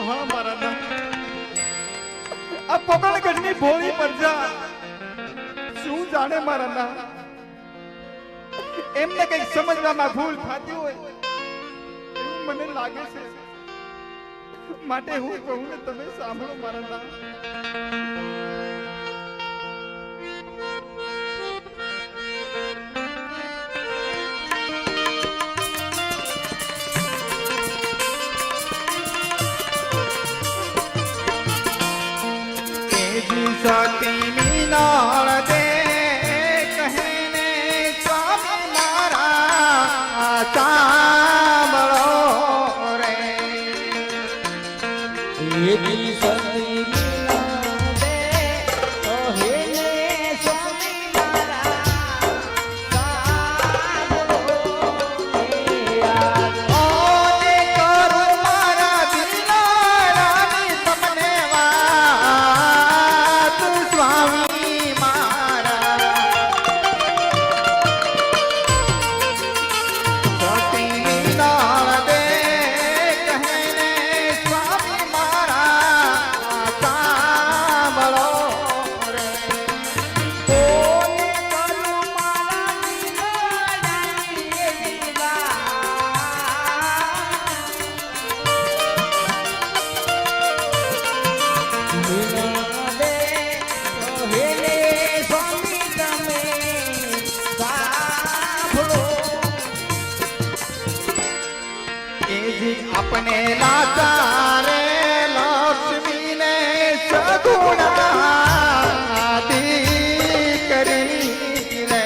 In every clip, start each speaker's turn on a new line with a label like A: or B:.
A: હા મારા ના આ પોકળગઢની ભોળી પ્રજા શું જાણે મારા ના એમને કઈક સમજવામાં ભૂલ થતી હોય એવું મને લાગે છે માટે હું કહું ને તમે સાંભળો મારા ના शक्ति मीनाल दे कहने स्वामी मारा सांभळो रे
B: એવી શક્તિ મીનાલ દે કહે સ્વામી મારા સાંભળો રે.
A: ઓને કરું મારા દિલરાની તમને વાત સ્વામી મારા શક્તિ મીનાલ દે કહને સ્વામી મારા સાંભળો રે
B: ઓને કરું મારા દિલડાની એવી મીના દે કહે સ્વામી તમે સાંભળો.
A: એજી अपने लाचारे लक्ष्मी ने सगुणा दी करी रे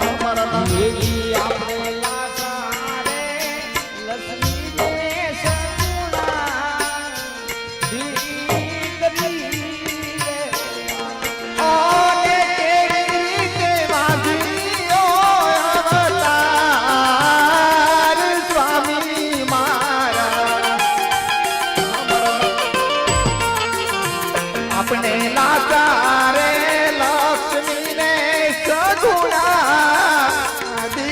A: अमर
B: એવી આપણે લાચારે લક્ષ્મીને સગુણા દીકરી રે.
A: ઓને કેવી રીતે વાંધીઓ અવતાર સ્વામી મારા अपने लाचारे लक्ष्मी ने सगुणा दी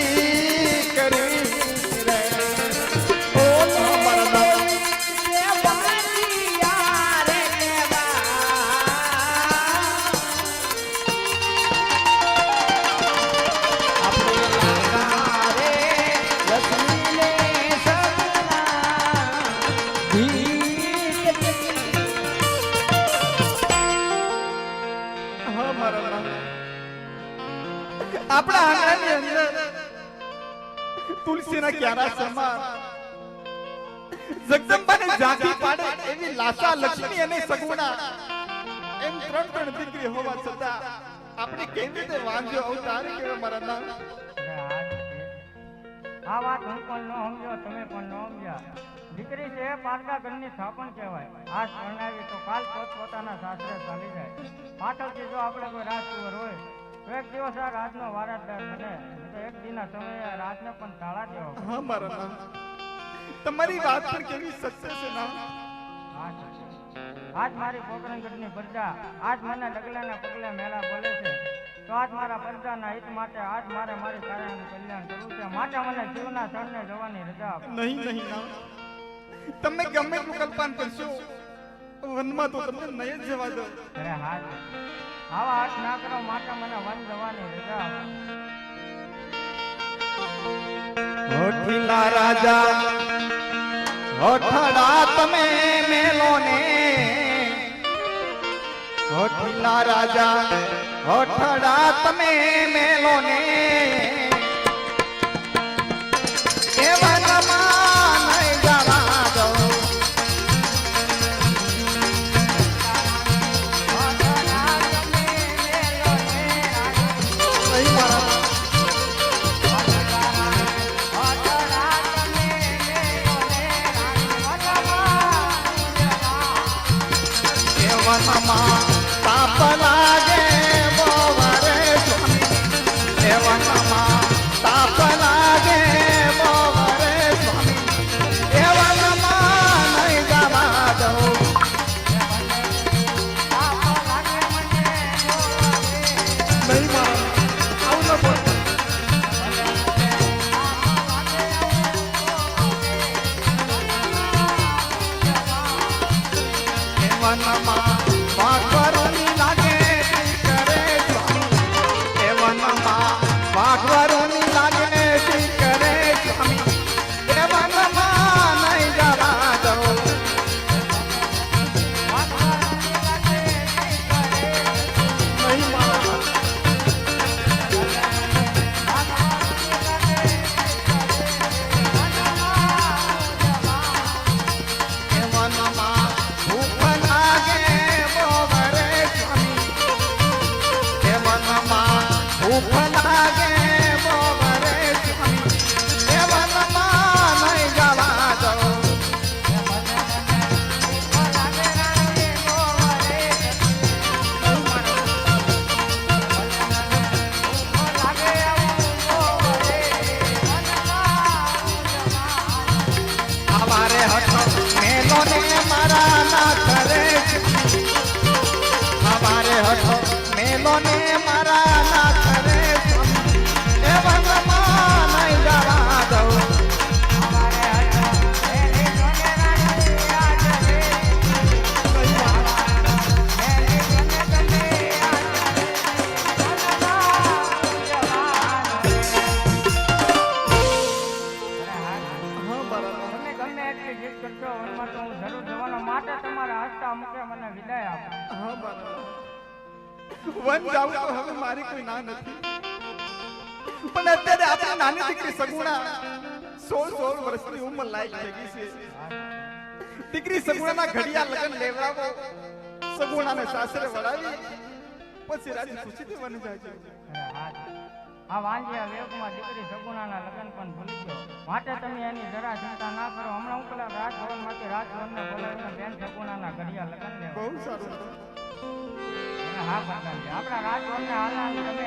A: करी रे ओ अमर
B: એ વાંધિયા રે કેવા. આપણે લાચારે લક્ષ્મીને સગુણા દીકરી.
A: હા મારા આપણા આંગણાની અંદર તુલસીના ક્યારા સમાન જગદંબાને ઝાંખી પાડે એવી લાસા લક્ષ્મી અને સગુણા એમ ત્રણ ત્રણ દીકરી હોવા છતાં આપણે કેવી રીતે વાંધ્યો અવતાર કેવો મારા નામ
C: આ વાત હું પણ ન સમજ્યો, તમે પણ ન સમજ્યા. દીકરી છે પારકા ઘરની સ્થાપન કહેવાય. આજ પરણાવી તો કાલ પોતપોતાના સાસરે ચાલી જાય. પાછળથી જો આપણે કોઈ રાજકુંવર હોય તો એક દિવસ આ રાજનો વારસદાર બને, તો એક દિના સમયે આ રાજને પણ તાળા દેવો પડે.
A: હા મારા નામ તમારી વાત પણ કેવી સત્ય છે ના
C: આજ મારી પોકરણગઢની પ્રજા આજ મને ડગલાના પગલે મેળા બોલે છે, તો આજ મારા પ્રજાના હિત માટે આજ મારે મારી કાયાનું કલ્યાણ કરવું છે. માટે મને જીવના સ્થળને જવાની રજા આપો.
A: નહીં નહીં ના તમે ગમે એટલું કલ્પના કરશો વનમાં તો તમને નહીં જ જવા દો.
C: અરે હા જ. આવા હાથ ના કરો, માટે મને વન જવાની રજા આપો.
A: હોઠીલા રાજા હોઠડા તમે મેલો ને હોઠીલા રાજા હોઠડા તમે મેલો ને એવા નમા નહીં જવા દો. નહીં મારા વનમાં તાપ લાગે બોવરે સ્વામી વનમાં તાપ લાગે બોવરે સ્વામી વનમાં નહીં જવા દઉં. નહીં માં આવું ન બોલ. વનમાં વાઘવરુની લાગે તી કરે સ્વામી એ વનમાં વાઘવરુની લાગે તી કરે સ્વામી એ વનમાં નહીં જવા દઉં નહીં મારા વનમાં ભૂખ લાગે બોવરે સ્વામી એ વનમાં ભૂખ લાગે બોવરે સ્વામી એ વનમાં નહીં જવા દઉં અમારે હઠ મેલો ને મારા ના કરે અમારે હઠ મેલો ને મારા ના કરે એ વનમાં નહીં જવા દઉં
C: તમે ગમે એટલી જીત કરશો વનમાં તો હું જરૂર જવાનો માટે તમારા હસતા મુખે મને વિદાય આપો.
A: વન જાવું તો હવે મારી કોઈ ના નથી પણ અત્યારે આપણી નાની દીકરી સગુણા 16 વર્ષની ઉંમર લાયક થઈ ગઈ છે દીકરી સગુણાના ઘડિયા લગન લેવડાવો સગુણાને સાસરે વળાવી પછી રાજી ખુશીથી વન જાજો
C: આ વાંજિયા વેગમાં દીકરી સગુણાના લગ્ન પણ ભૂલી ગયો માટે તમે એની જરા ચિંતા ના કરો. હમણાં હું પેલા રાજભવનમાંથી રાજભવનને બોલાવીને બેન સગુણાના ઘડિયા લગ્ન લેવા.
A: બહુ સારું
C: અને હા પ્રધાનજી, આપણા રાજભવનને હાલના તમે